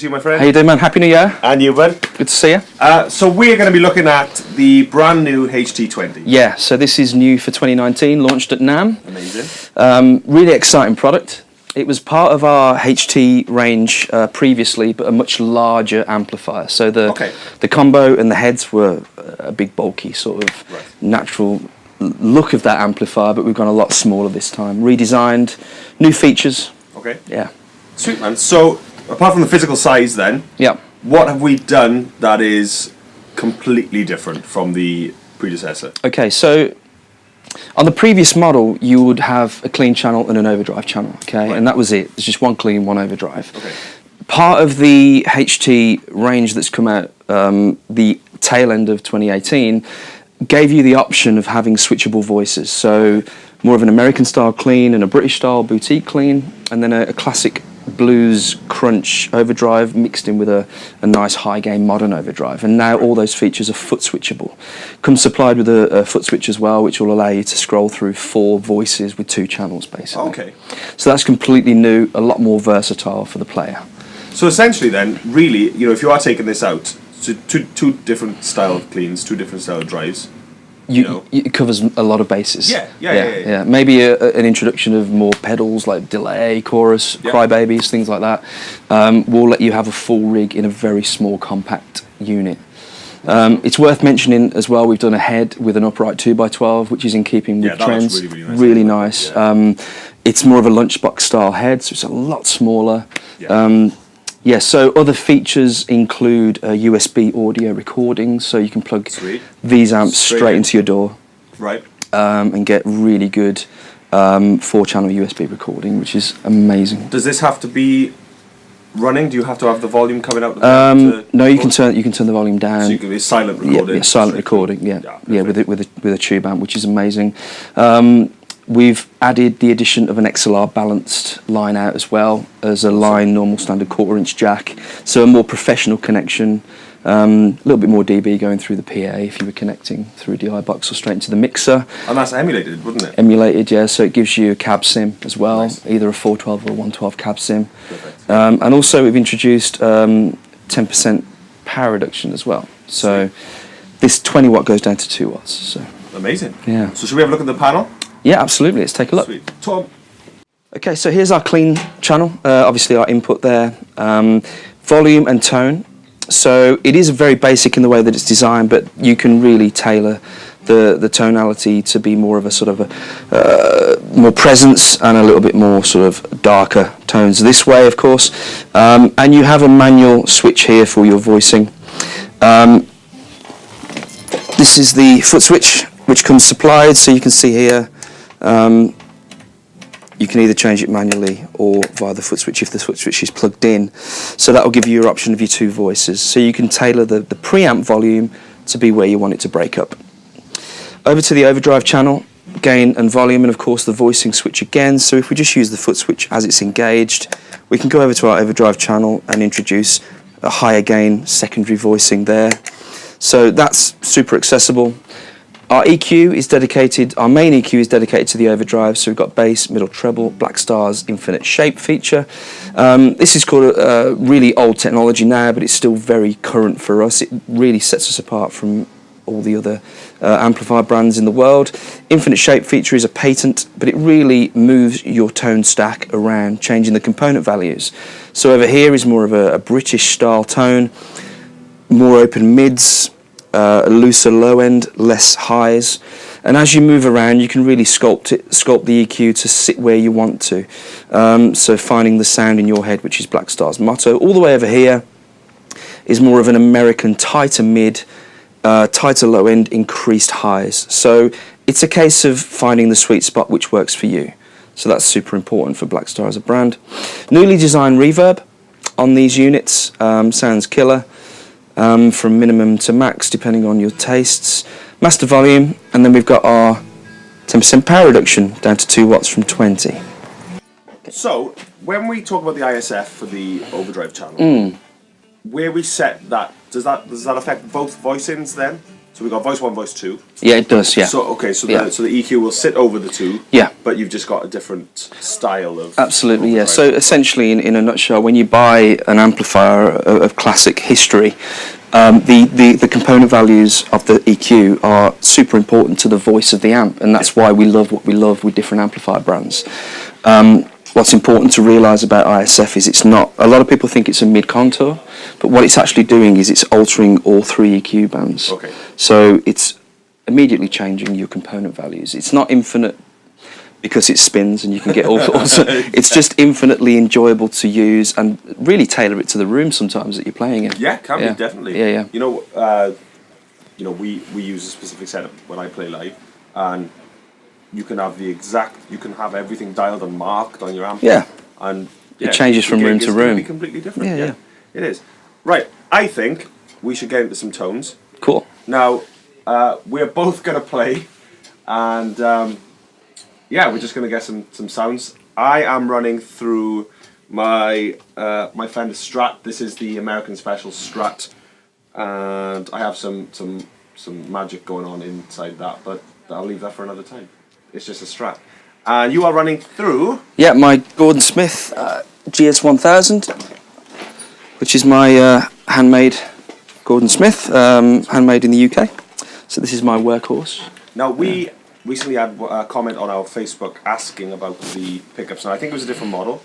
see you, my friend. How you doing, man? Happy New Year. And you, bud. Good to see you. So we're going to be looking at the brand new HT20. Yeah, so this is new for 2019, launched at NAMM. Amazing. Really exciting product. It was part of our HT range previously, but a much larger amplifier. So the combo and the heads were a big, bulky, sort of natural look of that amplifier, but we've gone a lot smaller this time. Redesigned, new features. Okay. Yeah. Sweet, man. So, apart from the physical size then, what have we done that is completely different from the predecessor? Okay, so on the previous model, you would have a clean channel and an overdrive channel, okay? And that was it. There's just one clean, one overdrive. Okay. Part of the HT range that's come out the tail end of 2018 gave you the option of having switchable voices. So more of an American style clean and a British style boutique clean, and then a classic blues crunch overdrive mixed in with a nice high gain modern overdrive. And now all those features are foot switchable. Comes supplied with a foot switch as well, which will allow you to scroll through 4 voices with 2 channels basically. Okay. So that's completely new, a lot more versatile for the player. So essentially then, really, you know, if you are taking this out, so two different style of cleans, 2 different style of drives. It covers a lot of bases. Yeah. Maybe an introduction of more pedals like delay, chorus, crybabies, things like that. Will let you have a full rig in a very small, compact unit. It's worth mentioning as well, we've done a head with an upright 2x12, which is in keeping with trends. Really nice. It's more of a lunchbox style head, so it's a lot smaller. So other features include USB audio recording, so you can plug these amps straight into your door, and get really good 4-channel USB recording, which is amazing. Does this have to be running? Do you have to have the volume coming out? No, you can turn the volume down. So you can be silent recording. Yeah, silent recording. With a tube amp, which is amazing. We've added the addition of an XLR balanced line out as well as a line normal standard 1/4-inch jack, so a more professional connection, a little bit more dB going through the PA if you were connecting through a DI box or straight into the mixer. And that's emulated, wouldn't it? Emulated, yeah, so it gives you a cab sim as well, either a 412 or a 112 cab sim. And also we've introduced 10% power reduction as well, so this 20 watt goes down to 2 watts. So amazing. Yeah. So should we have a look at the panel? Yeah, absolutely. Let's take a look. Sweet. Tom. Okay, so here's our clean channel. Obviously our input there. Volume and tone. So it is very basic in the way that it's designed, but you can really tailor the tonality to be more of a sort of a more presence and a little bit more sort of darker tones this way, of course. And you have a manual switch here for your voicing. This is the foot switch, which comes supplied, so you can see here. You can either change it manually or via the foot switch if the foot switch is plugged in. So that will give you your option of your 2 voices. So you can tailor the preamp volume to be where you want it to break up. Over to the overdrive channel, gain and volume, and of course the voicing switch again. So if we just use the foot switch as it's engaged, we can go over to our overdrive channel and introduce a higher gain secondary voicing there. So that's super accessible. Our EQ is dedicated, our main EQ is dedicated to the overdrive, so we've got bass, middle treble, Blackstar's infinite shape feature. This is called a really old technology now, but it's still very current for us. It really sets us apart from all the other amplifier brands in the world. Infinite shape feature is a patent, but it really moves your tone stack around, changing the component values. So over here is more of a British style tone, more open mids, a looser low end, less highs, and as you move around you can really sculpt the EQ to sit where you want to, so finding the sound in your head, which is Blackstar's motto. All the way over here is more of an American tighter mid, tighter low end, increased highs, so it's a case of finding the sweet spot which works for you. So that's super important for Blackstar as a brand. Newly designed reverb on these units, sounds killer. From minimum to max depending on your tastes. Master volume, and then we've got our 10% power reduction down to 2 watts from 20. So when we talk about the ISF for the overdrive channel, where we set that, does that affect both voicings then? So we've got voice 1, voice 2. Yeah, it does, yeah. So, okay, so, so the EQ will sit over the 2. Yeah. But you've just got a different style of... Absolutely, yeah. overdrive. So essentially, in a nutshell, when you buy an amplifier of classic history, the component values of the EQ are super important to the voice of the amp, and that's why we love what we love with different amplifier brands. What's important to realise about ISF is it's not... A lot of people think it's a mid-contour, but what it's actually doing is it's altering all 3 EQ bands. Okay. So it's immediately changing your component values. It's not infinite because it spins and you can get all sorts. It's just infinitely enjoyable to use and really tailor it to the room sometimes that you're playing in. Yeah, can be, definitely. Yeah, yeah. You know, we use a specific setup when I play live, and you can have you can have everything dialed and marked on your amp. Yeah. And it changes from room to room. Be completely different. Yeah, yeah. It is. Right, I think we should get into some tones. Cool. Now, we're both going to play, and we're just going to get some sounds. I am running through my my Fender Strat. This is the American Special Strat, and I have some magic going on inside that, but I'll leave that for another time. It's just a Strat. And you are running through... Yeah, my Gordon Smith GS1000, which is my handmade Gordon Smith, handmade in the UK. So this is my workhorse. Now, we recently had a comment on our Facebook asking about the pickups. Now, I think it was a different model,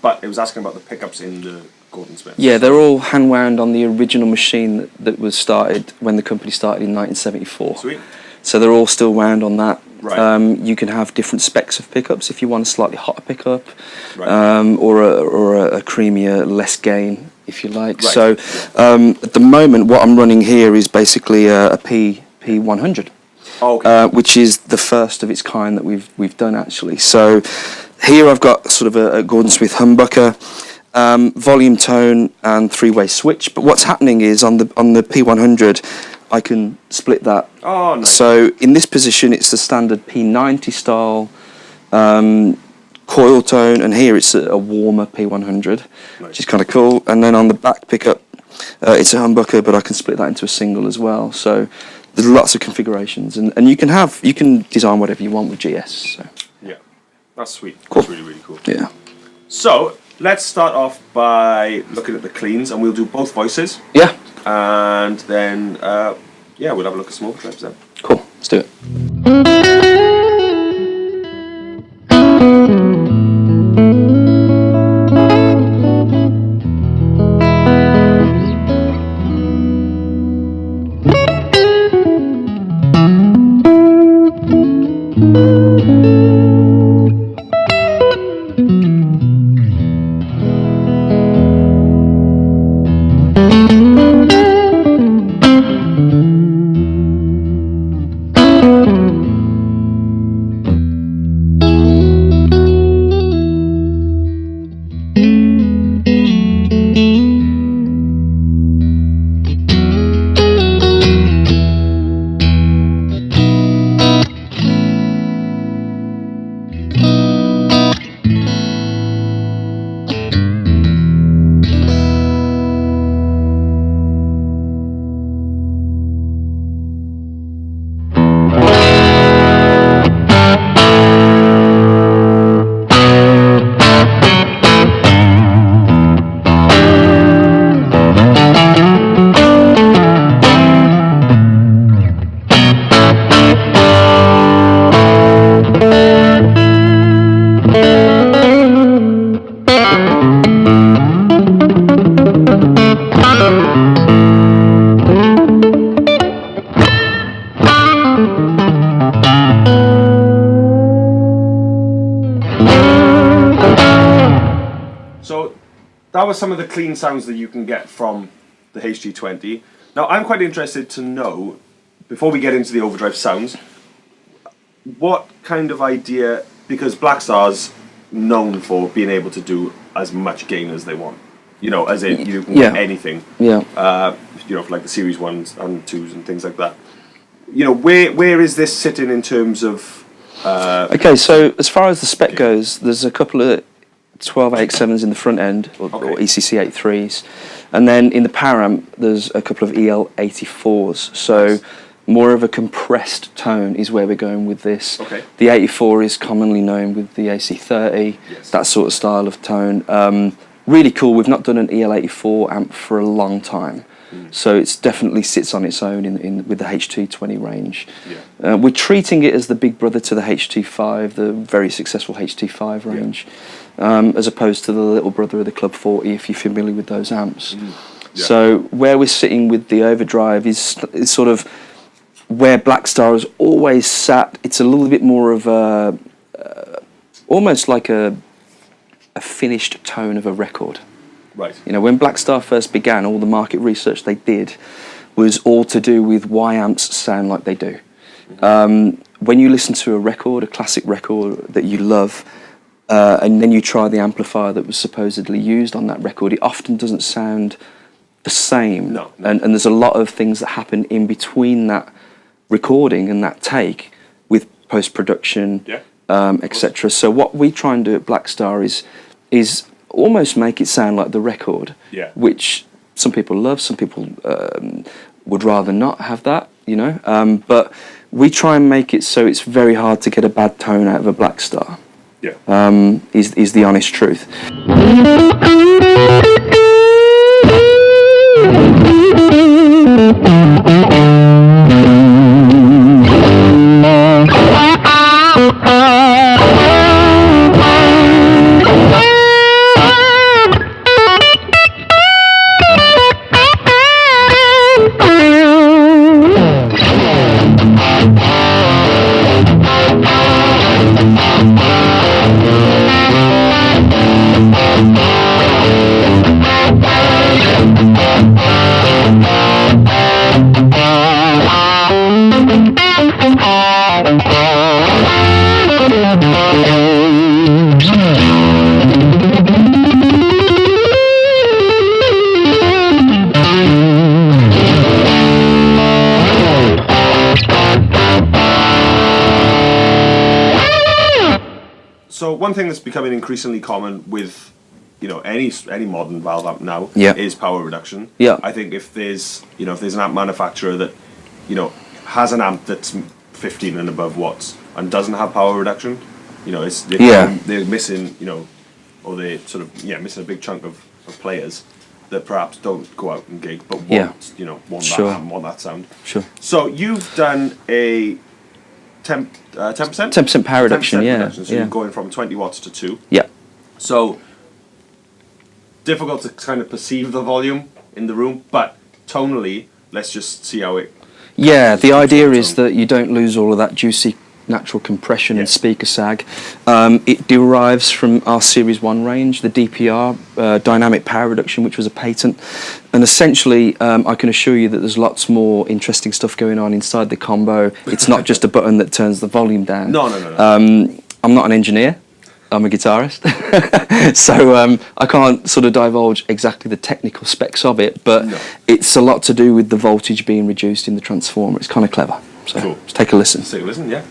but it was asking about the pickups in the Gordon Smith. Yeah, they're all hand wound on the original machine that was started when the company started in 1974. Sweet. So they're all still wound on that. Right. You can have different specs of pickups if you want a slightly hotter pickup, right. or a creamier, less gain, if you like. Right. So at the moment, what I'm running here is basically a P100, which is the first of its kind that we've done actually. So here I've got sort of a Gordon Smith humbucker, volume, tone, and 3-way switch. But what's happening is on the P100. I can split that. Oh, nice. So in this position, it's the standard P90 style coil tone, and here it's a warmer P100, which is kind of cool. And then on the back pickup, it's a humbucker, but I can split that into a single as well. So there's lots of configurations, and you can design whatever you want with GS. So. Yeah, that's sweet. Cool. That's really, really cool. Yeah. So let's start off by looking at the cleans, and we'll do both voices. Yeah. And then, we'll have a look at some overdrives then. Cool, let's do it. That was some of the clean sounds that you can get from the HG20. Now, I'm quite interested to know, before we get into the overdrive sounds, what kind of idea, because Blackstar's known for being able to do as much gain as they want. You know, as in you can get anything. Yeah. You know, for like the Series 1s and 2s and things like that. You know, where is this sitting in terms of... Okay, so as far as the spec goes, there's a couple of 12AX7s in the front end, or ECC83s, and then in the power amp there's a couple of EL84s. So more of a compressed tone is where we're going with this. Okay. The 84 is commonly known with the AC30, Yes. that sort of style of tone. Really cool. We've not done an EL84 amp for a long time. So it definitely sits on its own with the HT20 range. Yeah. We're treating it as the big brother to the HT5, the very successful HT5 range, as opposed to the little brother of the Club 40, if you're familiar with those amps. Yeah. So where we're sitting with the Overdrive is sort of where Blackstar has always sat. It's a little bit more of a, almost like a finished tone of a record. Right. You know, when Blackstar first began, all the market research they did was all to do with why amps sound like they do. When you listen to a record, a classic record that you love, and then you try the amplifier that was supposedly used on that record, it often doesn't sound the same. No. And there's a lot of things that happen in between that recording and that take with post-production, etc. So what we try and do at Blackstar is almost make it sound like the record, which some people love, some people would rather not have that, you know. But we try and make it so it's very hard to get a bad tone out of a Blackstar. Is the honest truth. So one thing that's becoming increasingly common with, you know, any modern valve amp now is power reduction. I think if there's an amp manufacturer that, you know, has an amp that's 15 and above watts and doesn't have power reduction, you know, they're missing, you know, or they sort of missing a big chunk of players that perhaps don't go out and gig but want that amp, want that sound. So you've done a 10%? 10% power reduction, 10% reduction. So you're going from 20 watts to 2. So difficult to kind of perceive the volume in the room, but tonally, let's just see how it... the idea is that you don't lose all of that juicy natural compression and speaker sag. It derives from our Series 1 range, the DPR, Dynamic Power Reduction, which was a patent. And essentially, I can assure you that there's lots more interesting stuff going on inside the combo. It's not just a button that turns the volume down. No. I'm not an engineer. I'm a guitarist. So I can't sort of divulge exactly the technical specs of it, but it's a lot to do with the voltage being reduced in the transformer. It's kind of clever. So let's take a listen. Take a listen, yeah.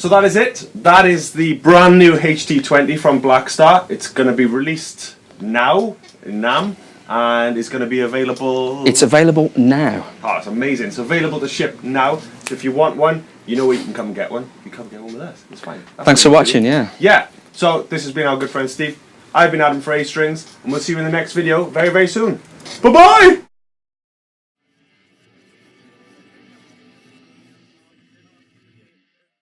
So that is it. That is the brand new HT20 from Blackstar. It's going to be released now in NAMM, and it's going to be available... It's available now. Oh, it's amazing. It's available to ship now. So if you want one, you know where you can come and get one. You come get one with us. It's fine. Thanks for watching, yeah. Yeah. So this has been our good friend Steve. I've been Adam for A Strings, and we'll see you in the next video very, very soon. Bye-bye!